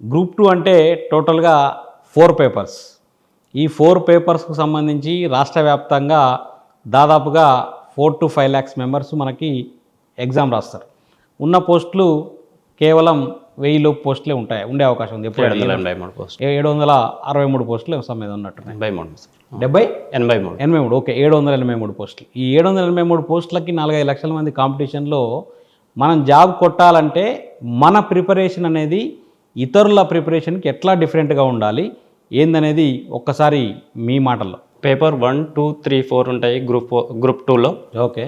Group 2 అంటే టోటల్గా 4 papers. ఈ 4 పేపర్స్కు సంబంధించి రాష్ట్ర వ్యాప్తంగా దాదాపుగా 4-5 lakhs మెంబర్స్ మనకి ఎగ్జామ్ రాస్తారు. ఉన్న పోస్టులు కేవలం 1000 లోపు పోస్టులే ఉండే అవకాశం ఉంది. ఎప్పుడు 783 పోస్ట్ 763 పోస్టులు సమయం ఉన్నట్టు 83 83 ఓకే 783 పోస్టులు. ఈ 783 పోస్టులకి 4-5 లక్షల మంది కాంపిటీషన్లో మనం జాబ్ కొట్టాలంటే మన ప్రిపరేషన్ అనేది ఇతరుల ప్రిపరేషన్కి ఎట్లా డిఫరెంట్గా ఉండాలి ఏందనేది ఒక్కసారి మీ మాటల్లో. పేపర్ 1, 2, 3, 4 ఉంటాయి గ్రూప్ 2లో. ఓకే.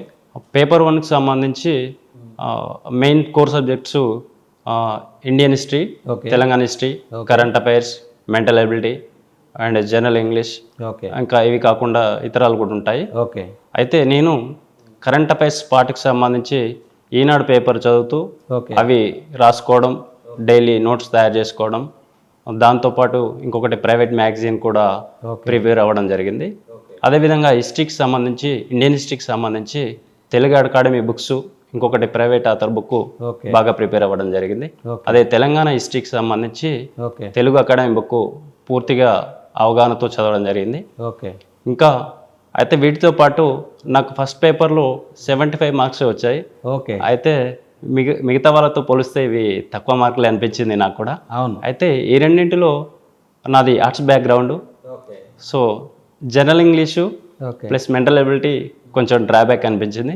పేపర్ 1కి సంబంధించి main core subjects Indian history, Telangana history, current affairs, mental ability and general English. Okay. ఇంకా ఇవి కాకుండా ఇతరాలు కూడా ఉంటాయి. ఓకే. అయితే నేను కరెంట్ అఫైర్స్ పార్ట్కి సంబంధించి ఈనాడు పేపర్ చదువుతూ అవి రాసుకోవడం, డైలీ నోట్స్ తయారు చేసుకోవడం, దాంతోపాటు ఇంకొకటి ప్రైవేట్ మ్యాగజైన్ కూడా ప్రిపేర్ అవ్వడం జరిగింది. అదేవిధంగా హిస్టరీకి సంబంధించి ఇండియన్ హిస్టరీకి సంబంధించి తెలుగు అకాడమీ బుక్స్, ఇంకొకటి ప్రైవేట్ ఆథర్ బుక్ బాగా ప్రిపేర్ అవ్వడం జరిగింది. అదే తెలంగాణ హిస్టరీకి సంబంధించి తెలుగు అకాడమీ బుక్ పూర్తిగా అవగాహనతో చదవడం జరిగింది. ఇంకా అయితే వీటితో పాటు నాకు ఫస్ట్ పేపర్లో 75 మార్క్స్ వచ్చాయి. అయితే మిగతా వాళ్ళతో పోలిస్తే ఇవి తక్కువ మార్కులే అనిపించింది నాకు కూడా. అవును. అయితే ఈ రెండింటిలో నాది arts background, so general English plus mental ability కొంచెం డ్రాబ్యాక్ అనిపించింది.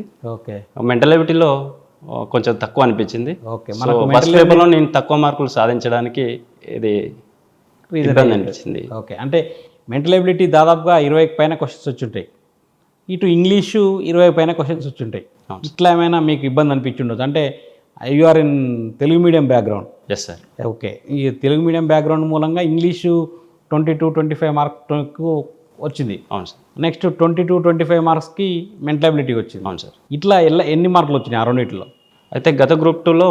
మెంటల్ ఎబిలిటీలో కొంచెం తక్కువ అనిపించింది. ఫస్ట్ పేపర్లో నేను తక్కువ మార్కులు సాధించడానికి ఇది ఇబ్బంది అనిపించింది. ఓకే. అంటే మెంటల్ ఎబిలిటీ దాదాపుగా 20 పైన క్వశ్చన్స్ వచ్చుంటాయి, ఇటు ఇంగ్లీషు 20 పైన క్వశ్చన్స్ వచ్చుంటాయి. ఇట్లా ఏమైనా మీకు ఇబ్బంది అనిపించుండొచ్చు. అంటే you are in Telugu medium background. Yes sir. Okay. ఈ తెలుగు మీడియం బ్యాక్గ్రౌండ్ మూలంగా ఇంగ్లీషు 22-25 మార్క్స్కు వచ్చింది. అవును సార్. నెక్స్ట్ 22-25 మార్క్స్కి మెంటల్ ఎబిలిటీ వచ్చింది. అవును సార్. ఇట్లా ఎన్ని మార్కులు వచ్చినాయి ఆ రెండింటిలో? అయితే గత గ్రూప్ 2లో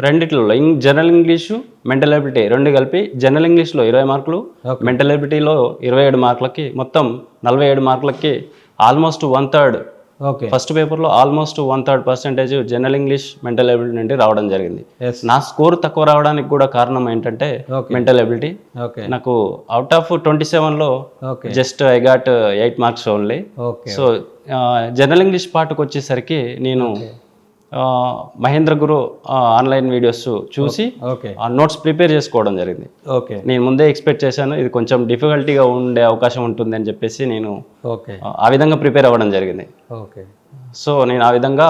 రెండిట్లో జనరల్ ఇంగ్లీషు, మెంటల్ ఎబిలిటీ రెండు కలిపి జనరల్ ఇంగ్లీష్లో 20 మార్కులు, మెంటల్ ఎబిలిటీలో 27 మార్కులకి, మొత్తం 47 మార్కులకి ఆల్మోస్ట్ 1/3. ఓకే. ఫస్ట్ పేపర్లో almost 1/3% general English, mental ability నుండి రావడం జరిగింది. నా స్కోర్ తక్కువ రావడానికి కూడా కారణం ఏంటంటే మెంటల్ ఎబిలిటీ. నాకు అవుట్ ఆఫ్ 27లో just I got 8 marks only. So general English పార్ట్కి వచ్చేసరికి నేను మహేంద్ర గురు ఆన్లైన్ వీడియోస్ చూసి ఆ నోట్స్ ప్రిపేర్ చేసుకోవడం జరిగింది. నేను ముందే ఎక్స్పెక్ట్ చేశాను ఇది కొంచెం డిఫికల్టీగా ఉండే అవకాశం ఉంటుంది అని చెప్పేసి నేను ఆ విధంగా ప్రిపేర్ అవ్వడం జరిగింది. సో నేను ఆ విధంగా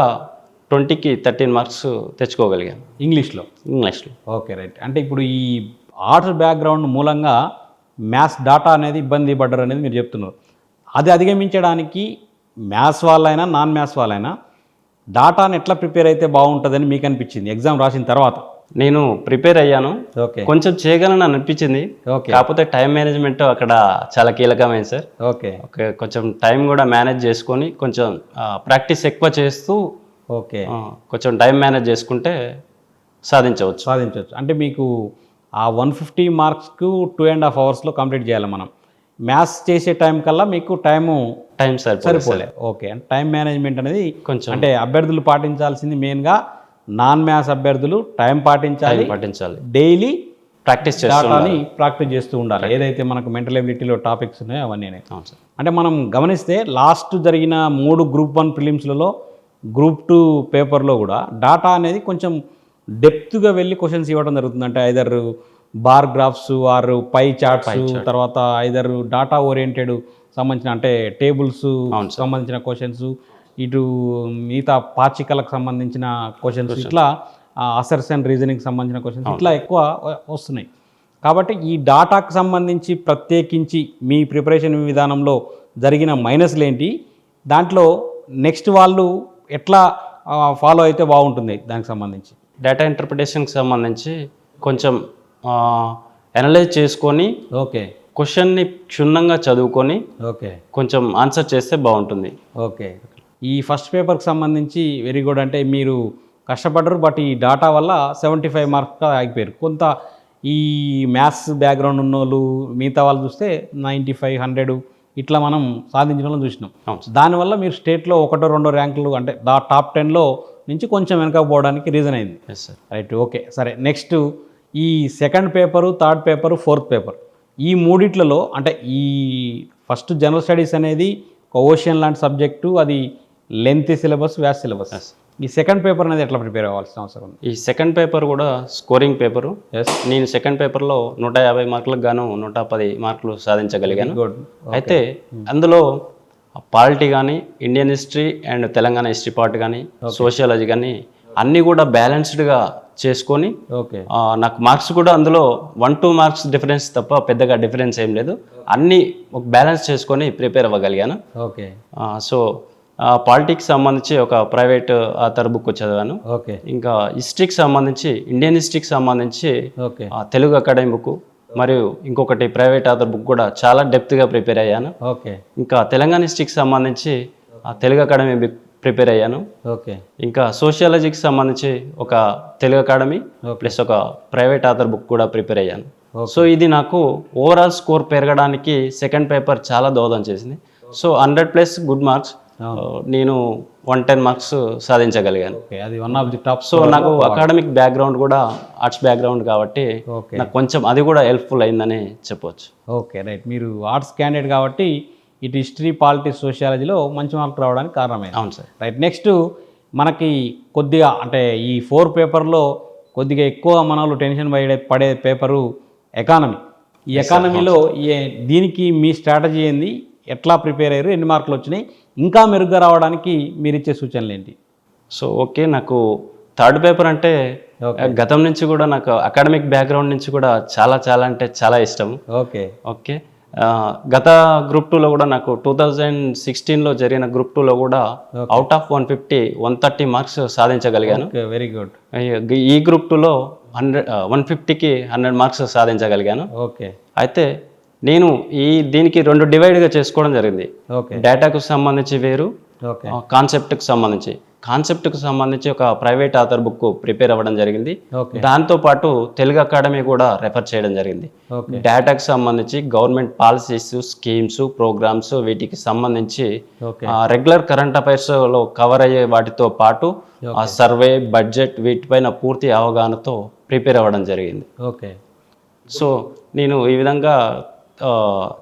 20కి 13 మార్క్స్ తెచ్చుకోగలిగాను ఇంగ్లీష్లో. Okay, right. అంటే ఇప్పుడు ఈ ఆర్ట్స్ బ్యాక్గ్రౌండ్ మూలంగా మ్యాథ్స్ డాటా అనేది ఇబ్బంది పడ్డారు అనేది మీరు చెప్తున్నారు. అది అధిగమించడానికి మ్యాథ్స్ వాళ్ళైనా నాన్ మ్యాథ్స్ వాళ్ళైనా డాటాని ఎట్లా ప్రిపేర్ అయితే బాగుంటుందని మీకు అనిపించింది ఎగ్జామ్ రాసిన తర్వాత? నేను ప్రిపేర్ అయ్యాను, కొంచెం చేయగలను అనిపించింది. కాకపోతే టైం మేనేజ్మెంట్ అక్కడ చాలా కీలకమైంది సార్. ఓకే. కొంచెం టైం కూడా మేనేజ్ చేసుకొని కొంచెం ప్రాక్టీస్ ఎక్కువ చేస్తూ కొంచెం టైం మేనేజ్ చేసుకుంటే సాధించవచ్చు. అంటే మీకు ఆ 150 మార్క్స్కు 2.5 అవర్స్లో కంప్లీట్ చేయాలి మనం. మ్యాథ్స్ చేసే టైం కల్లా మీకు టైం సరిపోలే. ఓకే. అంటే టైం మేనేజ్మెంట్ అనేది కొంచెం, అంటే అభ్యర్థులు పాటించాల్సింది మెయిన్గా నాన్ మ్యాథ్స్ అభ్యర్థులు టైం పాటించాలి, డైలీ ప్రాక్టీస్ చేస్తూ ఉండాలి. ఏదైతే మనకు మెంటల్ ఎబిలిటీలో టాపిక్స్ ఉన్నాయో అవన్నీ. అంటే మనం గమనిస్తే లాస్ట్ జరిగిన 3 గ్రూప్ 1 ప్రిలిమ్స్లలో, గ్రూప్ 2 పేపర్లో కూడా డాటా అనేది కొంచెం డెప్త్గా వెళ్ళి క్వశ్చన్స్ ఇవ్వడం జరుగుతుంది. అంటే either bar graphs or pie charts, తర్వాత ఐదర్ డాటా ఓరియంటెడ్ సంబంధించిన అంటే టేబుల్స్ సంబంధించిన క్వశ్చన్స్, ఇటు మిగతా పాచికలకు సంబంధించిన క్వశ్చన్స్, ఇట్లా అసర్షన్ రీజనింగ్ సంబంధించిన క్వశ్చన్స్ ఇట్లా ఎక్కువ వస్తున్నాయి. కాబట్టి ఈ డాటాకు సంబంధించి ప్రత్యేకించి మీ ప్రిపరేషన్ విధానంలో జరిగిన మైనస్లు ఏంటి, దాంట్లో నెక్స్ట్ వాళ్ళు ఎట్లా ఫాలో అయితే బాగుంటుంది దానికి సంబంధించి? డేటా ఇంటర్ప్రిటేషన్కి సంబంధించి కొంచెం అనలైజ్ చేసుకొని క్వశ్చన్ని క్షుణ్ణంగా చదువుకొని కొంచెం ఆన్సర్ చేస్తే బాగుంటుంది. ఓకే. ఈ ఫస్ట్ పేపర్కి సంబంధించి వెరీ గుడ్. అంటే మీరు కష్టపడ్డారు, బట్ ఈ డాటా వల్ల 75 మార్క్స్ ఆగిపోయారు. కొంత ఈ మ్యాథ్స్ బ్యాక్గ్రౌండ్ ఉన్న వాళ్ళు మిగతా వాళ్ళు చూస్తే 95, 100 ఇట్లా మనం సాధించిన వాళ్ళని చూసినాం. దానివల్ల మీరు స్టేట్లో 1-2 ర్యాంకులు అంటే టాప్ 10లో నుంచి కొంచెం వెనకపోవడానికి రీజన్ అయింది. రైట్. ఓకే, సరే. నెక్స్ట్ ఈ second paper, third paper, fourth paper ఈ మూడిట్లలో అంటే ఈ ఫస్ట్ జనరల్ స్టడీస్ అనేది ఒక ఓషన్ లాంటి సబ్జెక్టు, అది లెంత్ సిలబస్, వ్యాస్ సిలబస్. ఈ సెకండ్ పేపర్ అనేది ఎట్లా ప్రిపేర్ అవ్వాల్సిన అవసరం ఉంది? ఈ సెకండ్ పేపర్ కూడా స్కోరింగ్ పేపరు. ఎస్, నేను సెకండ్ పేపర్లో 150 మార్కులకు గాను 110 మార్కులు సాధించగలిగాను. గుడ్. అయితే అందులో పాలిటీ కానీ, Indian history and Telangana history part కానీ, సోషియాలజీ కానీ అన్నీ కూడా బ్యాలెన్స్డ్గా చేసుకొని ఓకే, నాకు మార్క్స్ కూడా అందులో 1-2 మార్క్స్ డిఫరెన్స్ తప్ప పెద్దగా డిఫరెన్స్ ఏం లేదు. అన్నీ ఒక బ్యాలెన్స్ చేసుకొని ప్రిపేర్ అవ్వగలిగాను. ఓకే, సో పాలిటిక్స్ సంబంధించి ఒక ప్రైవేట్ ఆథర్ బుక్ చదివాను. ఓకే, ఇంకా హిస్టరీకి సంబంధించి, ఇండియన్ హిస్టరీకి సంబంధించి ఓకే, తెలుగు అకాడమీ బుక్ మరియు ఇంకొకటి ప్రైవేట్ ఆథర్ బుక్ కూడా చాలా డెప్త్గా ప్రిపేర్ అయ్యాను. ఓకే, ఇంకా తెలంగాణ హిస్టరీకి సంబంధించి తెలుగు అకాడమీ బుక్ ప్రిపేర్ అయ్యాను. ఓకే, ఇంకా సోషియాలజీకి సంబంధించి ఒక తెలుగు అకాడమీ ప్లస్ ఒక ప్రైవేట్ ఆథర్ బుక్ కూడా ప్రిపేర్ అయ్యాను. సో ఇది నాకు ఓవరాల్ స్కోర్ పెరగడానికి సెకండ్ పేపర్ చాలా దోహదం చేసింది. సో 100+ గుడ్ మార్క్స్ నేను 110 మార్క్స్ సాధించగలిగాను. ఓకే, అది one of the top. So నాకు అకాడమిక్ బ్యాక్గ్రౌండ్ కూడా ఆర్ట్స్ బ్యాక్గ్రౌండ్ కాబట్టి ఓకే, నాకు కొంచెం అది కూడా హెల్ప్ఫుల్ అయిందని చెప్పవచ్చు. Okay, right. మీరు ఆర్ట్స్ క్యాండిడేట్ కాబట్టి ఇటు హిస్టరీ, పాలిటిక్స్, సోషియాలజీలో మంచి మార్కులు రావడానికి కారణమైంది. అవును సార్. రైట్. నెక్స్ట్ మనకి కొద్దిగా అంటే ఈ 4 పేపర్లో కొద్దిగా ఎక్కువ మనలో టెన్షన్ పడే పేపరు ఎకానమీ. ఈ ఎకానమీలో దీనికి మీ స్ట్రాటజీ ఏంది, ఎట్లా ప్రిపేర్ అయ్యారు, ఎన్ని మార్కులు వచ్చినాయి, ఇంకా మెరుగ్గా రావడానికి మీరు ఇచ్చే సూచనలు ఏంటి? సో ఓకే, నాకు థర్డ్ పేపర్ అంటే గతం నుంచి కూడా నాకు అకాడమిక్ బ్యాక్గ్రౌండ్ నుంచి కూడా చాలా చాలా అంటే చాలా ఇష్టం. ఓకే, ఓకే, గత గ్రూప్ 2లో కూడా నాకు 2016లో జరిగిన గ్రూప్ 2లో కూడా అవుట్ ఆఫ్ 150 130 మార్క్స్ సాధించగలిగాను. Very good. ఈ గ్రూప్ 2లో 150కి 100 మార్క్స్ సాధించగలిగాను. ఓకే, అయితే నేను దీనికి 2 డివైడ్గా చేసుకోవడం జరిగింది. ఓకే, డేటాకు సంబంధించి వేరు, ఓకే, కాన్సెప్ట్కి సంబంధించి ఒక ప్రైవేట్ ఆథర్ బుక్ ప్రిపేర్ అవ్వడం జరిగింది. దాంతోపాటు తెలుగు అకాడమీ కూడా రెఫర్ చేయడం జరిగింది. డేటాకు సంబంధించి గవర్నమెంట్ పాలసీస్, స్కీమ్స్, ప్రోగ్రామ్స్ వీటికి సంబంధించి రెగ్యులర్ కరెంట్ అఫైర్స్లో కవర్ అయ్యే వాటితో పాటు ఆ సర్వే, బడ్జెట్ వీటిపైన పూర్తి అవగాహనతో ప్రిపేర్ అవ్వడం జరిగింది. ఓకే, సో నేను ఈ విధంగా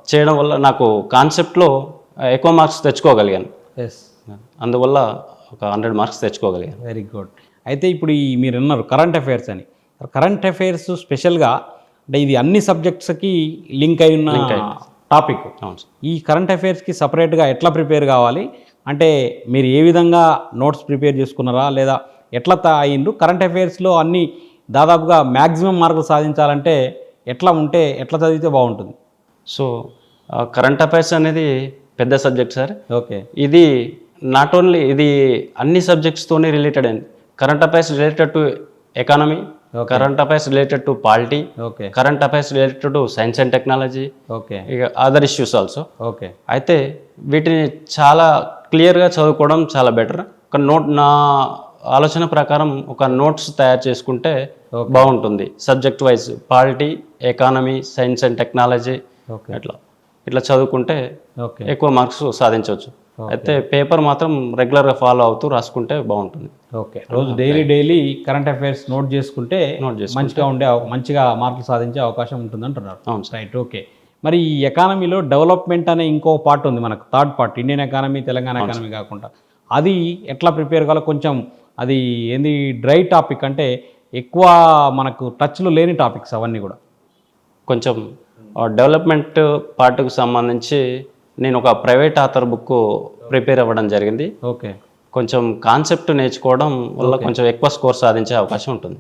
చేయడం వల్ల నాకు కాన్సెప్ట్లో ఎక్కువ మార్క్స్ తెచ్చుకోగలిగాను. ఎస్, అందువల్ల ఒక 100 మార్క్స్ తెచ్చుకోగలిగాను. Very good. అయితే ఇప్పుడు మీరు అన్నారు కరెంట్ అఫైర్స్ అని. కరెంట్ అఫైర్స్ స్పెషల్గా అంటే ఇది అన్ని సబ్జెక్ట్స్కి లింక్ అయి ఉన్న టాపిక్. అవును. ఈ కరెంట్ అఫైర్స్కి సపరేట్గా ఎట్లా ప్రిపేర్ కావాలి అంటే మీరు ఏ విధంగా నోట్స్ ప్రిపేర్ చేసుకున్నారా లేదా ఎట్లా అయ్యిండ్రు? కరెంట్ అఫైర్స్లో అన్ని దాదాపుగా మ్యాక్సిమం మార్కులు సాధించాలంటే ఎట్లా చదివితే బాగుంటుంది? సో కరెంట్ అఫైర్స్ అనేది పెద్ద సబ్జెక్ట్ సార్. ఓకే, ఇది నాట్ ఓన్లీ ఇది అన్ని సబ్జెక్ట్స్తోనే రిలేటెడ్ అండి. Current affairs related to economy, current affairs related to polity, okay, current affairs related to science and technology, okay, ఇక అదర్ ఇష్యూస్ ఆల్సో. ఓకే, అయితే వీటిని చాలా క్లియర్గా చదువుకోవడం చాలా బెటర్. నా ఆలోచన ప్రకారం ఒక నోట్స్ తయారు చేసుకుంటే బాగుంటుంది. Subject wise polity, economy, science and technology ఇట్లా చదువుకుంటే ఎక్కువ మార్క్స్ సాధించవచ్చు. అయితే పేపర్ మాత్రం రెగ్యులర్గా ఫాలో అవుతూ రాసుకుంటే బాగుంటుంది. ఓకే, రోజు డైలీ కరెంట్ అఫైర్స్ నోట్ చేసుకుంటే మంచిగా మార్కులు సాధించే అవకాశం ఉంటుంది అంటున్నారు. అవును, రైట్. ఓకే, మరి ఈ ఎకానమీలో డెవలప్మెంట్ అనే ఇంకో పార్ట్ ఉంది మనకు, third part, Indian economy, Telangana economy కాకుండా అది ఎట్లా ప్రిపేర్ కావాలో కొంచెం అది ఏంది డ్రై టాపిక్ అంటే ఎక్కువ మనకు టచ్లో లేని టాపిక్స్ అవన్నీ కూడా. కొంచెం డెవలప్మెంట్ పార్ట్కు సంబంధించి నేను ఒక ప్రైవేట్ ఆథర్ బుక్ ప్రిపేర్ అవ్వడం జరిగింది. ఓకే, కొంచెం కాన్సెప్ట్ నేర్చుకోవడం వల్ల కొంచెం ఎక్కువ స్కోర్ సాధించే అవకాశం ఉంటుంది.